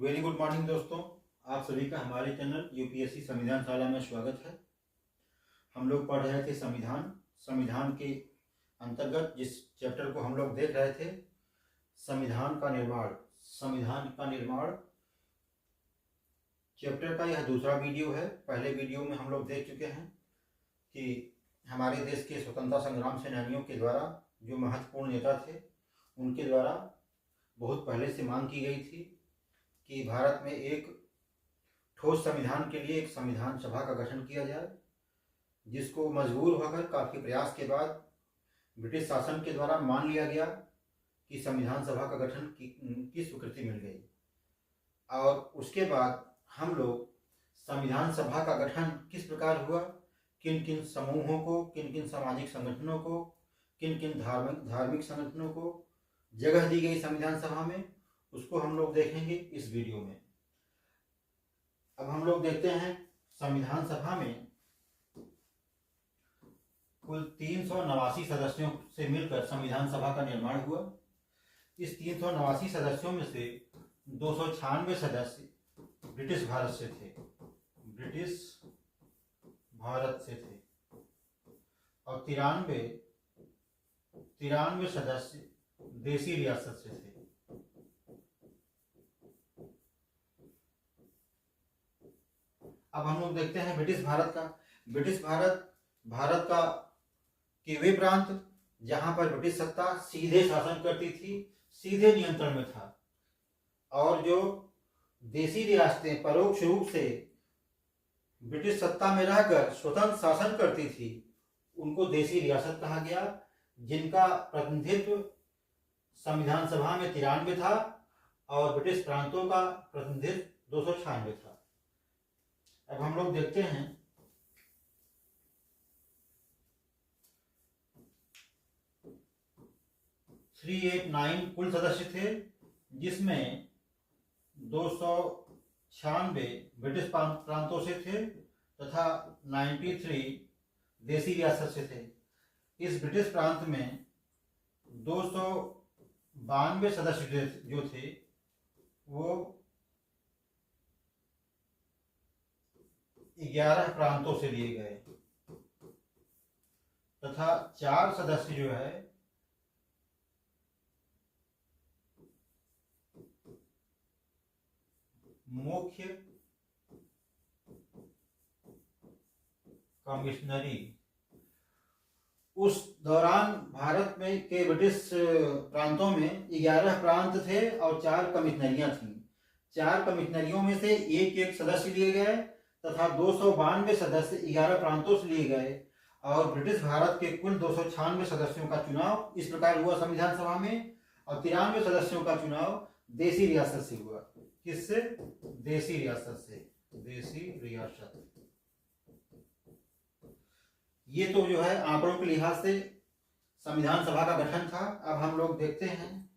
Very good morning दोस्तों, आप सभी का हमारे चैनल यूपीएससी संविधान शाला में स्वागत है। हम लोग पढ़ रहे थे संविधान के अंतर्गत जिस चैप्टर को हम लोग देख रहे थे संविधान का निर्माण चैप्टर का यह दूसरा वीडियो है। पहले वीडियो में हम लोग देख चुके हैं कि हमारे देश के स्वतंत्रता संग्राम सेनानियों के द्वारा जो महत्वपूर्ण नेता थे उनके द्वारा बहुत पहले से मांग की गई थी कि भारत में एक ठोस संविधान के लिए एक संविधान सभा का गठन किया जाए, जिसको मजबूर होकर काफ़ी प्रयास के बाद ब्रिटिश शासन के द्वारा मान लिया गया कि संविधान सभा का गठन की स्वीकृति मिल गई। और उसके बाद हम लोग संविधान सभा का गठन किस प्रकार हुआ, किन किन समूहों को, किन किन सामाजिक संगठनों को, किन किन धार्मिक संगठनों को जगह दी गई संविधान सभा में, उसको हम लोग देखेंगे इस वीडियो में। अब हम लोग देखते हैं संविधान सभा में कुल 389 सदस्यों से मिलकर संविधान सभा का निर्माण हुआ। इस 389 सदस्यों में से 296 सदस्य ब्रिटिश भारत से थे और 93 सदस्य देसी रियासत से थे। अब हम लोग देखते हैं ब्रिटिश भारत का के वे प्रांत जहां पर ब्रिटिश सत्ता सीधे शासन करती थी, सीधे नियंत्रण में था, और जो देसी रियासतें परोक्ष रूप से ब्रिटिश सत्ता में रहकर स्वतंत्र शासन करती थी, उनको देसी रियासत कहा गया, जिनका प्रतिनिधित्व संविधान सभा में 93 था और ब्रिटिश प्रांतों का प्रतिनिधित्व 296 था। अब हम लोग देखते हैं 389 कुल सदस्य थे, जिसमें 296 ब्रिटिश प्रांतों से थे तथा 93 देसी रियासत से थे। इस ब्रिटिश प्रांत में 292 सदस्य जो थे वो 11 प्रांतों से लिए गए तथा 4 सदस्य जो है मुख्य कमिश्नरी। उस दौरान भारत में के ब्रिटिश प्रांतों में 11 प्रांत थे और 4 कमिश्नरियां थीं। 4 कमिश्नरियों में से एक सदस्य लिए गए तथा 292 सदस्य 11 प्रांतों से लिए गए और ब्रिटिश भारत के कुल 296 सदस्यों का चुनाव इस प्रकार हुआ संविधान सभा में, और 93 सदस्यों का चुनाव देसी रियासत से हुआ। किससे? देसी रियासत से। ये तो जो है आंकड़ों के लिहाज से संविधान सभा का गठन था। अब हम लोग देखते हैं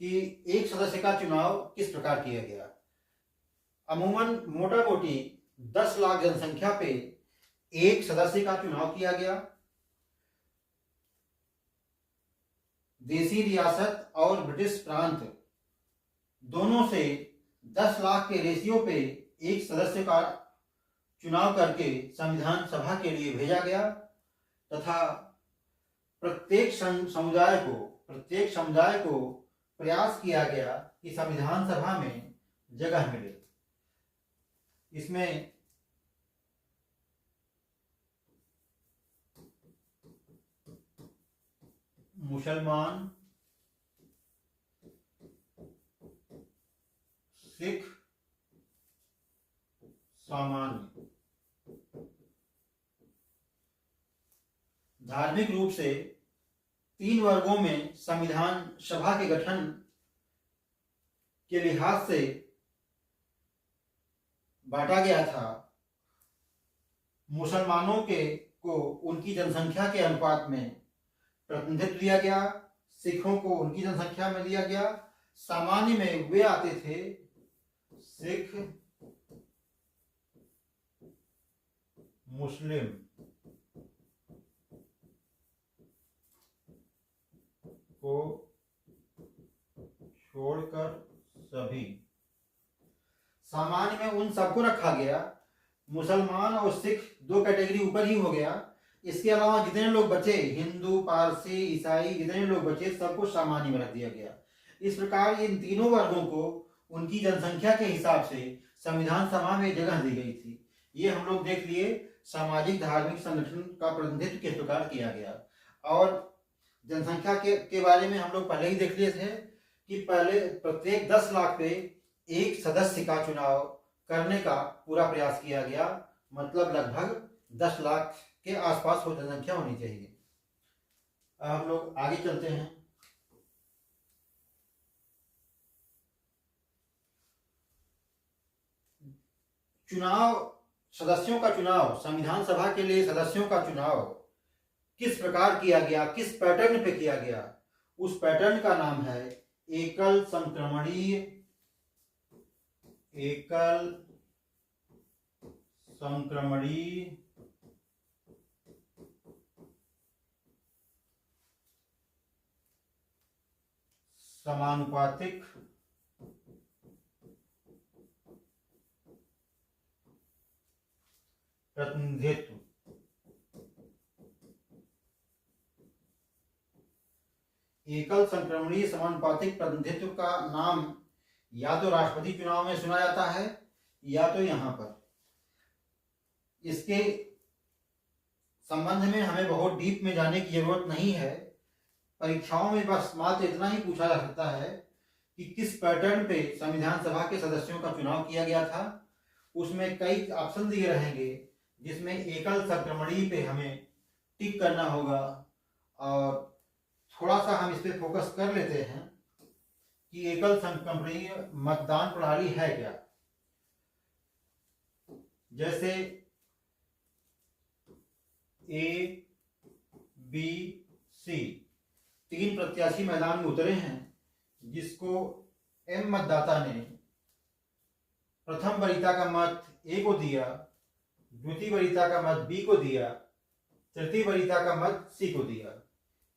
कि एक सदस्य का चुनाव किस प्रकार किया गया। अमूमन मोटा मोटी 10 लाख जनसंख्या पे एक सदस्य का चुनाव किया गया। देसी रियासत और ब्रिटिश प्रांत दोनों से 10 लाख के रेशियो पे एक सदस्य का चुनाव करके संविधान सभा के लिए भेजा गया तथा प्रत्येक समुदाय को प्रयास किया गया कि संविधान सभा में जगह मिले। इसमें मुसलमान, सिख, सामान्य, धार्मिक रूप से 3 वर्गों में संविधान सभा के गठन के लिहाज से बांटा गया था। मुसलमानों को उनकी जनसंख्या के अनुपात में प्रतिनिधित्व दिया गया, सिखों को उनकी जनसंख्या में दिया गया, सामान्य में वे आते थे सिख, मुस्लिम, को छोड़कर सभी। सामान्य में उन सबको रखा गया। मुसलमान और सिख दो कैटेगरी ऊपर ही हो गया। इसके अलावा जितने लोग बचे, हिंदू, पारसी, ईसाई, जितने लोग बचे सबको सामान्य में रख दिया गया। इस प्रकार इन तीनों वर्गों को उनकी जनसंख्या के हिसाब से संविधान सभा में जगह दी गई थी। ये हम लोग देख लिए सामाजिक धार्मिक संगठन का प्रतिनिधित्व किस प्रकार किया गया। और जनसंख्या के बारे में हम लोग पहले ही देख लिए थे कि पहले प्रत्येक 10 लाख पे एक सदस्य का चुनाव करने का पूरा प्रयास किया गया। मतलब लगभग 10 लाख के आसपास हो जनसंख्या होनी चाहिए। हम लोग आगे चलते हैं। चुनाव, सदस्यों का चुनाव, संविधान सभा के लिए सदस्यों का चुनाव किस प्रकार किया गया, किस पैटर्न पे किया गया, उस पैटर्न का नाम है एकल संक्रमणीय समानुपातिक प्रतिनिधित्व। एकल संक्रमणीय समानुपातिक प्रतिनिधित्व का नाम या तो राष्ट्रपति चुनाव में सुना जाता है या तो यहाँ पर। इसके संबंध में हमें बहुत डीप में जाने की जरूरत नहीं है। परीक्षाओं में बस मात्र इतना ही पूछा जा सकता है कि किस पैटर्न पे संविधान सभा के सदस्यों का चुनाव किया गया था। उसमें कई ऑप्शन दिए रहेंगे जिसमें एकल संक्रमणीय पे हमें टिक करना होगा। और थोड़ा सा हम इस पे फोकस कर लेते हैं कि एकल संक्रमणीय मतदान प्रणाली है क्या। जैसे ए, बी, सी 3 प्रत्याशी मैदान में उतरे हैं, जिसको एम मतदाता ने प्रथम वरीयता का मत ए को दिया, द्वितीय वरीयता का मत बी को दिया, तृतीय वरीयता का मत सी को दिया।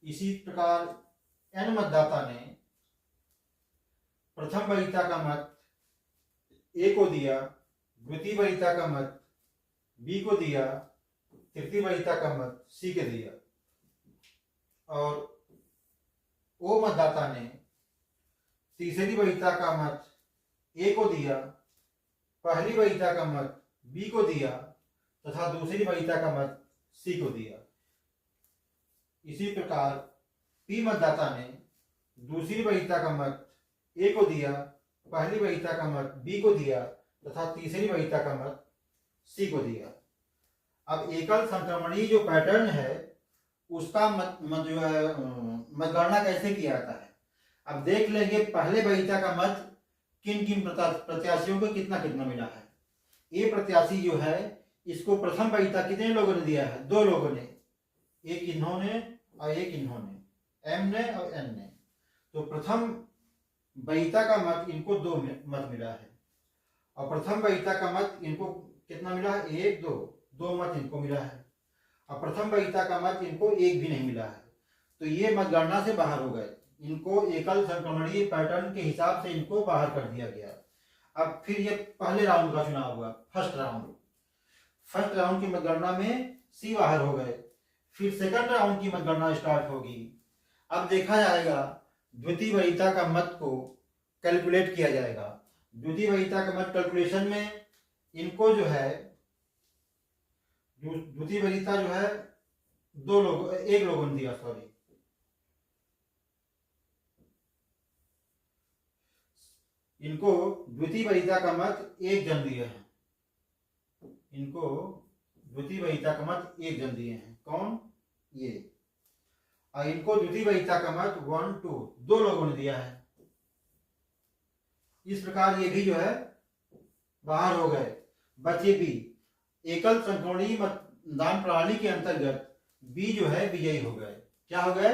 इसी प्रकार एन मतदाता ने प्रथम वरीयता का मत ए को दिया, द्वितीय वरीयता का मत बी को दिया, तृतीय वरीयता का मत सी के दिया। और ओ मतदाता ने तीसरी वरीयता का मत ए को दिया, पहली वरीयता का मत बी को दिया तथा दूसरी वरीयता का मत सी को दिया। इसी प्रकार पी मतदाता ने दूसरी वरीयता का मत ए को दिया, पहली वरीयता का मत बी को दिया तथा तीसरी वरीयता का मत सी को दिया। अब एकल संक्रमणीय जो पैटर्न है उसका मतगणना कैसे किया जाता है। अब देख लेंगे पहले वरीयता का मत किन किन प्रत्याशियों को कितना कितना मिला है। ये प्रत्याशी जो है इसको प्रथम वरीयता कितने लोगों ने दिया है? 2 लोगों ने, एक इन्होंने और एक इन्होंने, एम ने और एन ने। तो प्रथम वरीयता का मत इनको 2 मत मिला है और प्रथम वरीयता का मत इनको कितना मिला है? 1, 2 मत इनको मिला है और प्रथम वरीयता का मत इनको 1 भी नहीं मिला है। तो ये मतगणना से बाहर हो गए। इनको एकल संक्रमणीय पैटर्न के हिसाब से इनको बाहर कर दिया गया। अब फिर ये पहले राउंड का चुनाव हुआ, फर्स्ट राउंड की मतगणना में सी बाहर हो गए। फिर सेकंड राउंड की मतगणना स्टार्ट होगी। अब देखा जाएगा द्वितीय वरीयता का मत को कैलकुलेट किया जाएगा। द्वितीय वरीयता का मत कैलकुलेशन में इनको जो है द्वितीय वरीयता जो है 1 लोगों ने दिया, सॉरी, इनको द्वितीय वरीयता का मत 1 जन दिए हैं। इनको द्वितीय वरीयता का मत 1 जन दिए हैं। कौन? ये। और इनको द्वितीय वरीयता का मत 1, 2 लोगों ने दिया है। इस प्रकार ये भी जो है बाहर हो गए। बचे बी। एकल संक्रमणीय मतदान प्रणाली के अंतर्गत बी जो है विजयी हो गए। क्या हो गए?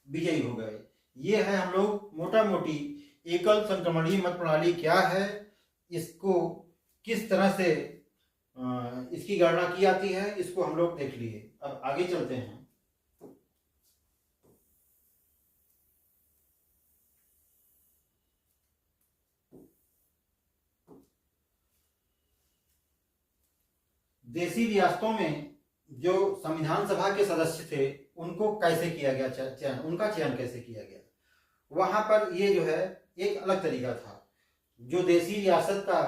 विजयी हो गए। ये है हम लोग मोटा मोटी एकल संक्रमणीय मत प्रणाली क्या है, इसको किस तरह से इसकी गणना की जाती है, इसको हम लोग देख लिए। अब आगे चलते हैं। देसी रियासतों में जो संविधान सभा के सदस्य थे उनको कैसे किया गया चयन, उनका चयन कैसे किया गया, वहां पर ये जो है एक अलग तरीका था। जो देसी रियासत का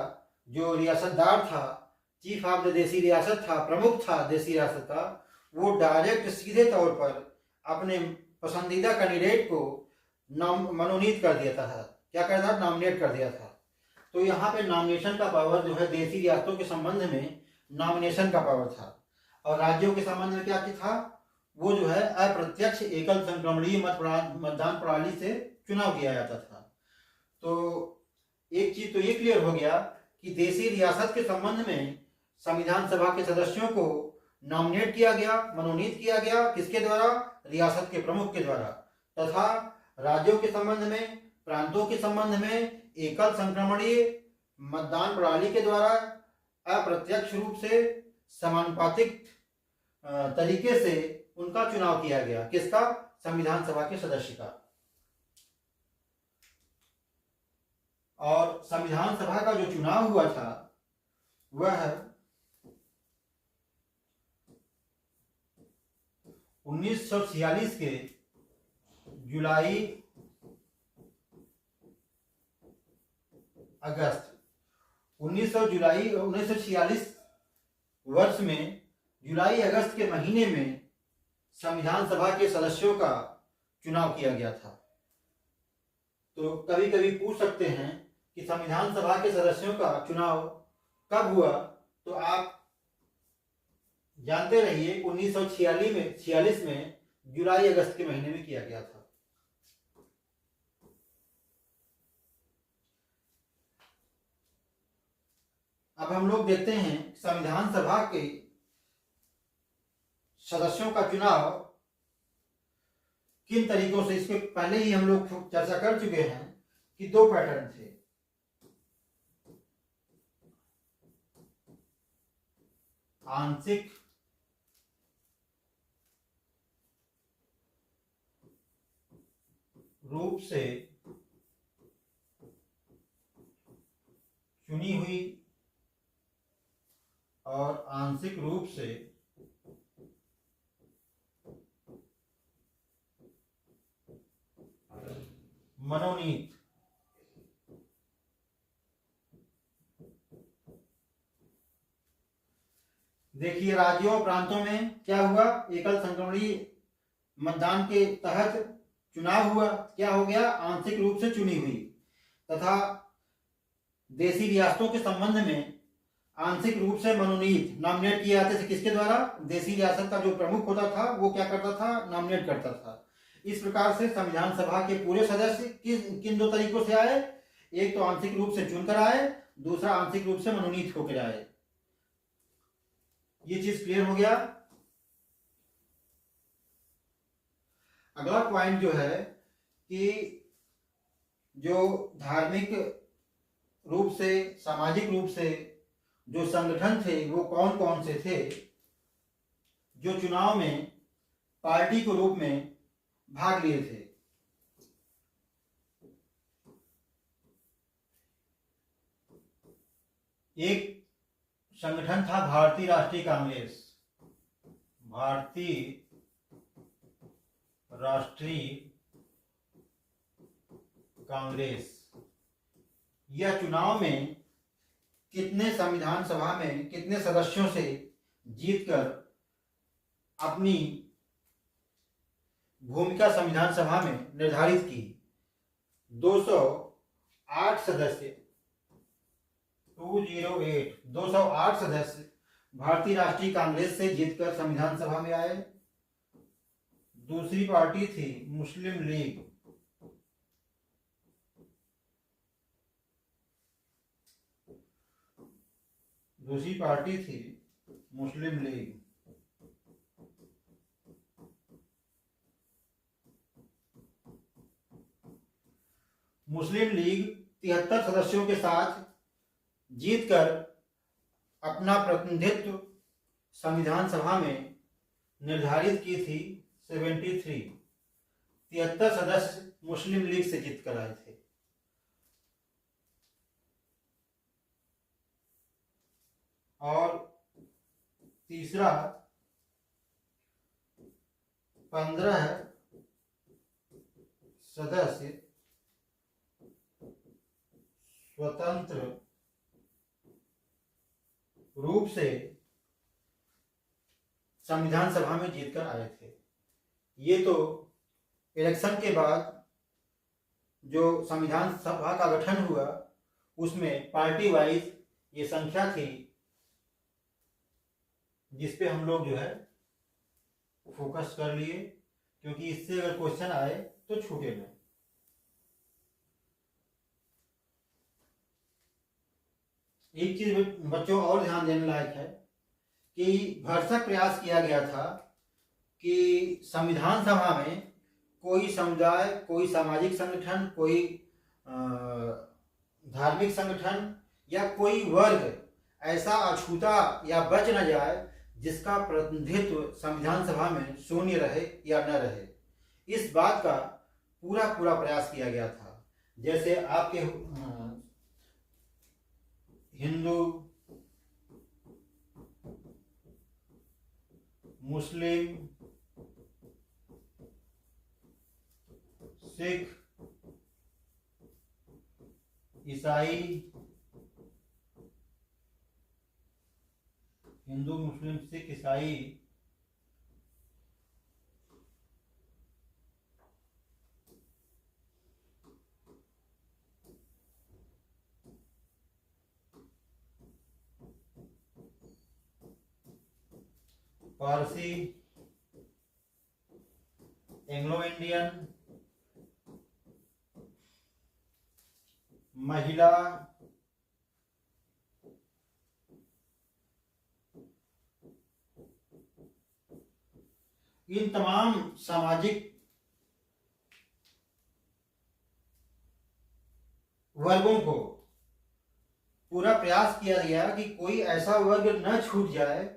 जो रियासतदार था, चीफ ऑफ द देसी रियासत था, प्रमुख था देसी रियासत का, वो डायरेक्ट सीधे तौर पर अपने पसंदीदा कैंडिडेट को मनोनीत कर देता था। क्या करता था? नॉमिनेट कर दिया था। तो यहाँ पे नॉमिनेशन का पावर जो है देसी रियासतों के संबंध में नॉमिनेशन का पावर था, और राज्यों के संबंध में क्या था? वो जो है अप्रत्यक्ष एकल संक्रमणीय मतदान प्रणाली से चुनाव किया जाता था। तो एक चीज तो ये क्लियर हो गया कि देसी रियासत के संबंध में संविधान सभा के सदस्यों को नॉमिनेट किया गया, मनोनीत किया गया, किसके द्वारा? रियासत के प्रमुख के द्वारा। तथा राज्यों के संबंध में, प्रांतों के संबंध में एकल संक्रमणीय मतदान प्रणाली के द्वारा अप्रत्यक्ष रूप से समानुपातिक तरीके से उनका चुनाव किया गया। किसका? संविधान सभा के सदस्य का। और संविधान सभा का जो चुनाव हुआ था वह 1946 के जुलाई अगस्त 1946 वर्ष में जुलाई अगस्त के महीने में संविधान सभा के सदस्यों का चुनाव किया गया था। तो कभी कभी पूछ सकते हैं कि संविधान सभा के सदस्यों का चुनाव कब हुआ, तो आप जानते रहिए 1946 में जुलाई अगस्त के महीने में किया गया था। अब हम लोग देखते हैं संविधान सभा के सदस्यों का चुनाव किन तरीकों से। इसके पहले ही हम लोग चर्चा कर चुके हैं कि दो पैटर्न थे। आंशिक रूप से चुनी हुई और आंशिक रूप से मनोनीत। देखिए राज्यों और प्रांतों में क्या हुआ? एकल संक्रमणीय मतदान के तहत चुनाव हुआ। क्या हो गया? आंशिक रूप से चुनी हुई। तथा देसी रियासतों के संबंध में आंशिक रूप से मनोनीत, नॉमिनेट किए जाते थे। किसके द्वारा? देसी रियासत का जो प्रमुख होता था वो क्या करता था? नॉमिनेट करता था। इस प्रकार से संविधान सभा के पूरे सदस्य किन दो तरीकों से आए? एक तो आंशिक रूप से चुनकर आए, दूसरा आंशिक रूप से मनोनीत होकर आए। ये चीज क्लियर हो गया। अगला पॉइंट जो है कि जो धार्मिक रूप से, सामाजिक रूप से जो संगठन थे वो कौन कौन से थे जो चुनाव में पार्टी के रूप में भाग लिए थे। एक संगठन था भारतीय राष्ट्रीय कांग्रेस। भारतीय राष्ट्रीय कांग्रेस यह चुनाव में कितने संविधान सभा में कितने सदस्यों से जीतकर अपनी भूमिका संविधान सभा में निर्धारित की। 208 सदस्य 208 सदस्य भारतीय राष्ट्रीय कांग्रेस से जीतकर संविधान सभा में आए। दूसरी पार्टी थी मुस्लिम लीग। दूसरी पार्टी थी मुस्लिम लीग। मुस्लिम लीग 73 सदस्यों के साथ जीतकर अपना प्रतिनिधित्व संविधान सभा में निर्धारित की थी। 73 सदस्य मुस्लिम लीग से जीतकर आए थे। और तीसरा 15 सदस्य स्वतंत्र रूप से संविधान सभा में जीतकर आए थे। ये तो इलेक्शन के बाद जो संविधान सभा का गठन हुआ उसमें पार्टी वाइज ये संख्या थी जिसपे हम लोग जो है फोकस कर लिए, क्योंकि इससे अगर क्वेश्चन आए तो छूटे नहीं। एक चीज बच्चों और ध्यान देने लायक है कि भरसक प्रयास किया गया था कि संविधान सभा में कोई समुदाय, कोई सामाजिक संगठन, कोई धार्मिक संगठन या कोई वर्ग ऐसा अछूता या बच न जाए जिसका प्रतिनिधित्व संविधान सभा में शून्य रहे या न रहे। इस बात का पूरा पूरा प्रयास किया गया था। जैसे आपके हिंदू, मुस्लिम, सिख, ईसाई, हिंदू, मुस्लिम, सिख, ईसाई, पारसी, एंग्लो इंडियन, महिला, इन तमाम सामाजिक वर्गों को पूरा प्रयास किया गया कि कोई ऐसा वर्ग न छूट जाए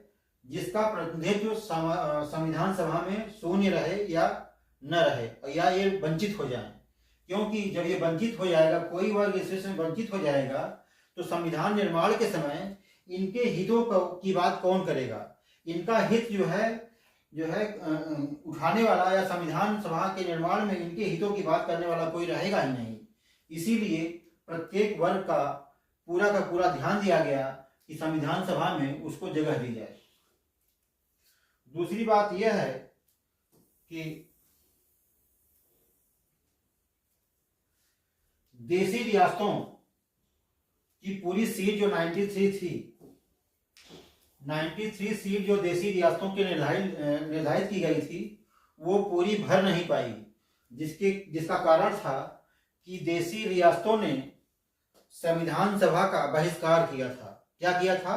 जिसका प्रतिनिधित्व संविधान सभा में शून्य रहे या न रहे या ये वंचित हो जाए। क्योंकि जब ये वंचित हो जाएगा, कोई वर्ग इसमें वंचित हो जाएगा, तो संविधान निर्माण के समय इनके हितों की बात कौन करेगा? इनका हित जो है उठाने वाला या संविधान सभा के निर्माण में इनके हितों की बात करने वाला कोई रहेगा ही नहीं। इसीलिए प्रत्येक वर्ग का पूरा ध्यान दिया गया कि संविधान सभा में उसको जगह दी जाए। दूसरी बात यह है कि देशी रियासतों की पूरी सीट जो 93 थी, 93 सीट जो देशी रियासतों के निर्धारित की गई थी वो पूरी भर नहीं पाई, जिसका कारण था कि देशी रियासतों ने संविधान सभा का बहिष्कार किया था। क्या किया था?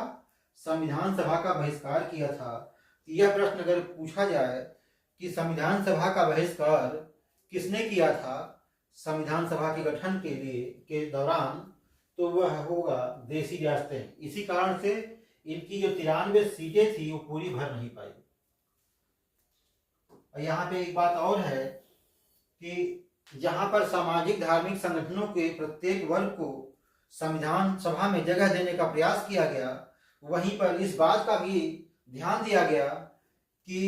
संविधान सभा का बहिष्कार किया था। यह प्रश्न अगर पूछा जाए कि संविधान सभा का बहिष्कार किसने किया था संविधान सभा के गठन के दौरान, तो वह होगा देशी रियासतें। इसी कारण से इनकी जो 93 सीटें थी वो पूरी भर नहीं पाई। और यहाँ पे एक बात और है कि जहाँ पर सामाजिक धार्मिक संगठनों के प्रत्येक वर्ग को संविधान सभा में जगह देने का प्रयास किया गया, वहीं पर इस बात का भी ध्यान दिया गया कि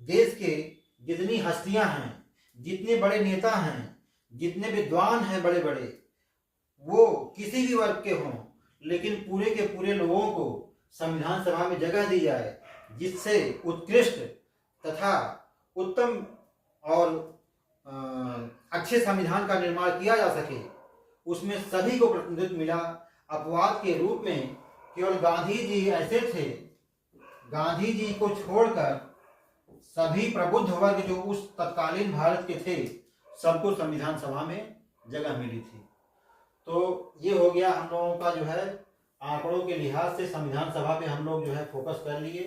देश के जितनी हस्तियां हैं, जितने बड़े नेता हैं, जितने विद्वान हैं बड़े बड़े, वो किसी भी वर्ग के हों, लेकिन पूरे के पूरे लोगों को संविधान सभा में जगह दी जाए, जिससे उत्कृष्ट तथा उत्तम और अच्छे संविधान का निर्माण किया जा सके। उसमें सभी को प्रतिनिधित्व मिला। अपवाद के रूप में केवल गांधी जी ऐसे थे, गांधी जी को छोड़कर सभी प्रबुद्ध वर्ग जो उस तत्कालीन भारत के थे, सबको संविधान सभा में जगह मिली थी। तो ये हो गया हम लोगों का जो है आंकड़ों के लिहाज से संविधान सभा पे हम लोग जो है फोकस कर लिए।